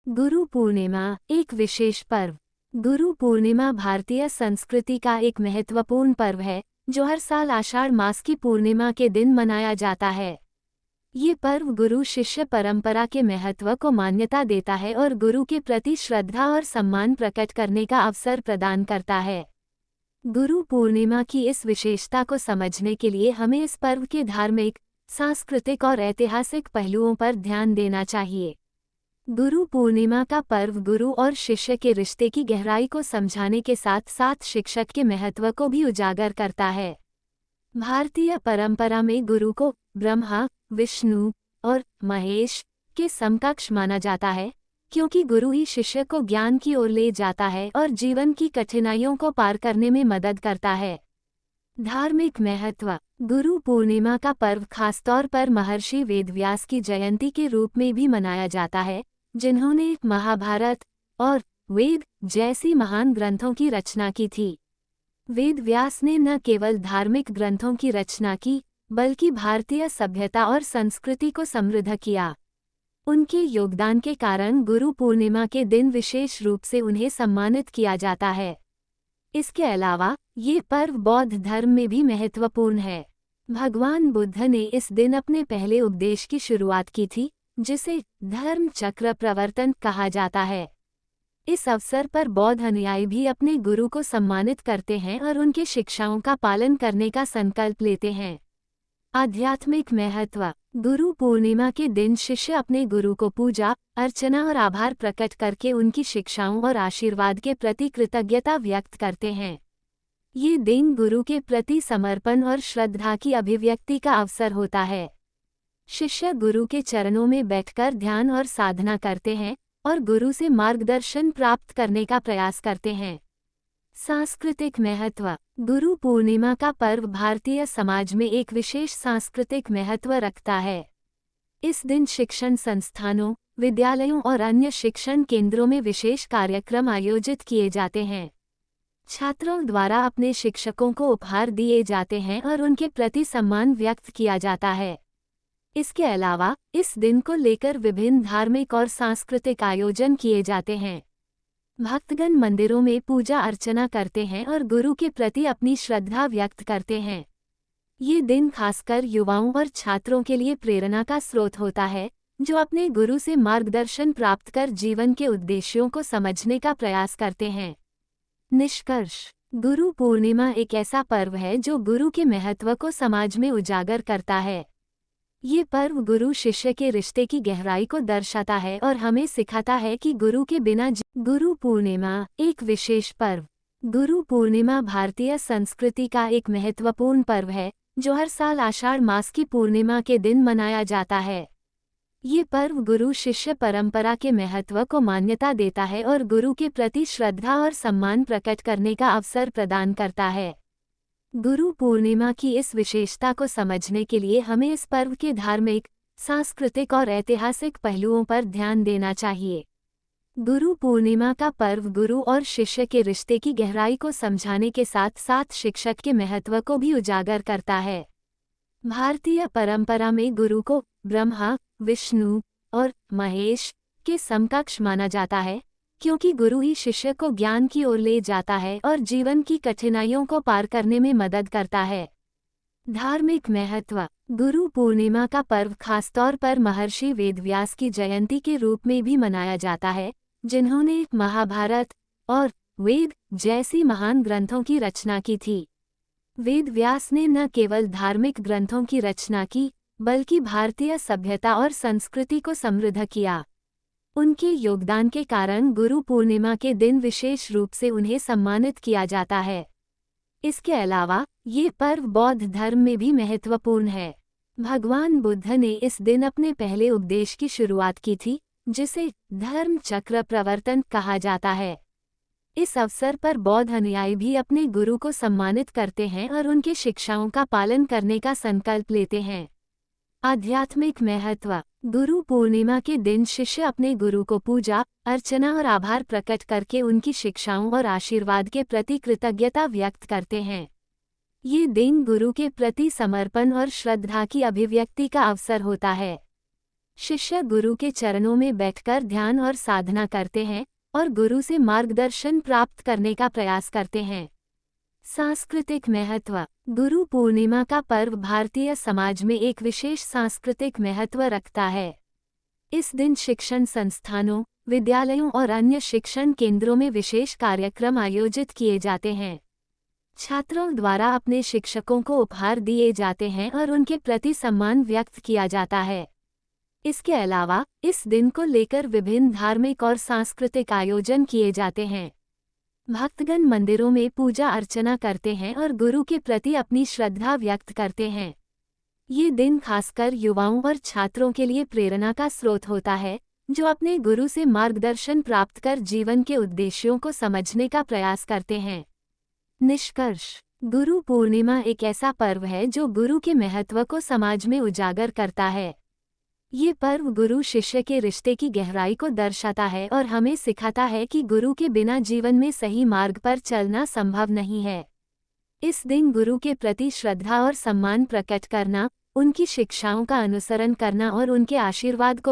गुरु पूर्णिमा एक विशेष पर्व। गुरु पूर्णिमा भारतीय संस्कृति का एक महत्वपूर्ण पर्व है जो हर साल आषाढ़ मास की पूर्णिमा के दिन मनाया जाता है। ये पर्व गुरु शिष्य परंपरा के महत्व को मान्यता देता है और गुरु के प्रति श्रद्धा और सम्मान प्रकट करने का अवसर प्रदान करता है। गुरु पूर्णिमा की इस विशेषता को समझने के लिए हमें इस पर्व के धार्मिक, सांस्कृतिक और ऐतिहासिक पहलुओं पर ध्यान देना चाहिए। गुरु पूर्णिमा का पर्व गुरु और शिष्य के रिश्ते की गहराई को समझाने के साथ साथ शिक्षक के महत्व को भी उजागर करता है। भारतीय परंपरा में गुरु को ब्रह्मा, विष्णु और महेश के समकक्ष माना जाता है, क्योंकि गुरु ही शिष्य को ज्ञान की ओर ले जाता है और जीवन की कठिनाइयों को पार करने में मदद करता है। धार्मिक महत्व। गुरु पूर्णिमा का पर्व खासतौर पर महर्षि वेदव्यास की जयंती के रूप में भी मनाया जाता है, जिन्होंने महाभारत और वेद जैसी महान ग्रंथों की रचना की थी। वेदव्यास ने न केवल धार्मिक ग्रंथों की रचना की, बल्कि भारतीय सभ्यता और संस्कृति को समृद्ध किया। उनके योगदान के कारण गुरु पूर्णिमा के दिन विशेष रूप से उन्हें सम्मानित किया जाता है। इसके अलावा ये पर्व बौद्ध धर्म में भी महत्वपूर्ण है। भगवान बुद्ध ने इस दिन अपने पहले उपदेश की शुरुआत की थी, जिसे धर्म चक्र प्रवर्तन कहा जाता है। इस अवसर पर बौद्ध अनुयायी भी अपने गुरु को सम्मानित करते हैं और उनकी शिक्षाओं का पालन करने का संकल्प लेते हैं। आध्यात्मिक महत्व। गुरु पूर्णिमा के दिन शिष्य अपने गुरु को पूजा, अर्चना और आभार प्रकट करके उनकी शिक्षाओं और आशीर्वाद के प्रति कृतज्ञता व्यक्त करते हैं। ये दिन गुरु के प्रति समर्पण और श्रद्धा की अभिव्यक्ति का अवसर होता है। शिष्य गुरु के चरणों में बैठकर ध्यान और साधना करते हैं और गुरु से मार्गदर्शन प्राप्त करने का प्रयास करते हैं। सांस्कृतिक महत्व। गुरु पूर्णिमा का पर्व भारतीय समाज में एक विशेष सांस्कृतिक महत्व रखता है। इस दिन शिक्षण संस्थानों, विद्यालयों और अन्य शिक्षण केंद्रों में विशेष कार्यक्रम आयोजित किए जाते हैं। छात्रों द्वारा अपने शिक्षकों को उपहार दिए जाते हैं और उनके प्रति सम्मान व्यक्त किया जाता है। इसके अलावा इस दिन को लेकर विभिन्न धार्मिक और सांस्कृतिक आयोजन किए जाते हैं। भक्तगण मंदिरों में पूजा अर्चना करते हैं और गुरु के प्रति अपनी श्रद्धा व्यक्त करते हैं। ये दिन खासकर युवाओं और छात्रों के लिए प्रेरणा का स्रोत होता है, जो अपने गुरु से मार्गदर्शन प्राप्त कर जीवन के उद्देश्यों को समझने का प्रयास करते हैं। निष्कर्ष। गुरु पूर्णिमा एक ऐसा पर्व है जो गुरु के महत्व को समाज में उजागर करता है। ये पर्व गुरु शिष्य के रिश्ते की गहराई को दर्शाता है और हमें सिखाता है कि गुरु के बिना गुरु पूर्णिमा एक विशेष पर्व। गुरु पूर्णिमा भारतीय संस्कृति का एक महत्वपूर्ण पर्व है जो हर साल आषाढ़ मास की पूर्णिमा के दिन मनाया जाता है। ये पर्व गुरु शिष्य परंपरा के महत्व को मान्यता देता है और गुरु के प्रति श्रद्धा और सम्मान प्रकट करने का अवसर प्रदान करता है। गुरु पूर्णिमा की इस विशेषता को समझने के लिए हमें इस पर्व के धार्मिक, सांस्कृतिक और ऐतिहासिक पहलुओं पर ध्यान देना चाहिए। गुरु पूर्णिमा का पर्व गुरु और शिष्य के रिश्ते की गहराई को समझाने के साथ साथ शिक्षक के महत्व को भी उजागर करता है। भारतीय परंपरा में गुरु को ब्रह्मा, विष्णु और महेश के समकक्ष माना जाता है, क्योंकि गुरु ही शिष्य को ज्ञान की ओर ले जाता है और जीवन की कठिनाइयों को पार करने में मदद करता है। धार्मिक महत्व। गुरु पूर्णिमा का पर्व खासतौर पर महर्षि वेदव्यास की जयंती के रूप में भी मनाया जाता है, जिन्होंने महाभारत और वेद जैसी महान ग्रंथों की रचना की थी। वेदव्यास ने न केवल धार्मिक ग्रंथों की रचना की, बल्कि भारतीय सभ्यता और संस्कृति को समृद्ध किया। उनके योगदान के कारण गुरु पूर्णिमा के दिन विशेष रूप से उन्हें सम्मानित किया जाता है। इसके अलावा ये पर्व बौद्ध धर्म में भी महत्वपूर्ण है। भगवान बुद्ध ने इस दिन अपने पहले उपदेश की शुरुआत की थी, जिसे धर्म चक्र प्रवर्तन कहा जाता है। इस अवसर पर बौद्ध अनुयायी भी अपने गुरु को सम्मानित करते हैं और उनकी शिक्षाओं का पालन करने का संकल्प लेते हैं। आध्यात्मिक महत्व। गुरु पूर्णिमा के दिन शिष्य अपने गुरु को पूजा, अर्चना और आभार प्रकट करके उनकी शिक्षाओं और आशीर्वाद के प्रति कृतज्ञता व्यक्त करते हैं। ये दिन गुरु के प्रति समर्पण और श्रद्धा की अभिव्यक्ति का अवसर होता है। शिष्य गुरु के चरणों में बैठकर ध्यान और साधना करते हैं और गुरु से मार्गदर्शन प्राप्त करने का प्रयास करते हैं। सांस्कृतिक महत्व। गुरु पूर्णिमा का पर्व भारतीय समाज में एक विशेष सांस्कृतिक महत्व रखता है। इस दिन शिक्षण संस्थानों, विद्यालयों और अन्य शिक्षण केंद्रों में विशेष कार्यक्रम आयोजित किए जाते हैं। छात्रों द्वारा अपने शिक्षकों को उपहार दिए जाते हैं और उनके प्रति सम्मान व्यक्त किया जाता है। इसके अलावा इस दिन को लेकर विभिन्न धार्मिक और सांस्कृतिक आयोजन किए जाते हैं। भक्तगण मंदिरों में पूजा अर्चना करते हैं और गुरु के प्रति अपनी श्रद्धा व्यक्त करते हैं। ये दिन खासकर युवाओं और छात्रों के लिए प्रेरणा का स्रोत होता है, जो अपने गुरु से मार्गदर्शन प्राप्त कर जीवन के उद्देश्यों को समझने का प्रयास करते हैं। निष्कर्ष। गुरु पूर्णिमा एक ऐसा पर्व है जो गुरु के महत्व को समाज में उजागर करता है। ये पर्व गुरु शिष्य के रिश्ते की गहराई को दर्शाता है और हमें सिखाता है कि गुरु के बिना जीवन में सही मार्ग पर चलना संभव नहीं है। इस दिन गुरु के प्रति श्रद्धा और सम्मान प्रकट करना, उनकी शिक्षाओं का अनुसरण करना और उनके आशीर्वाद को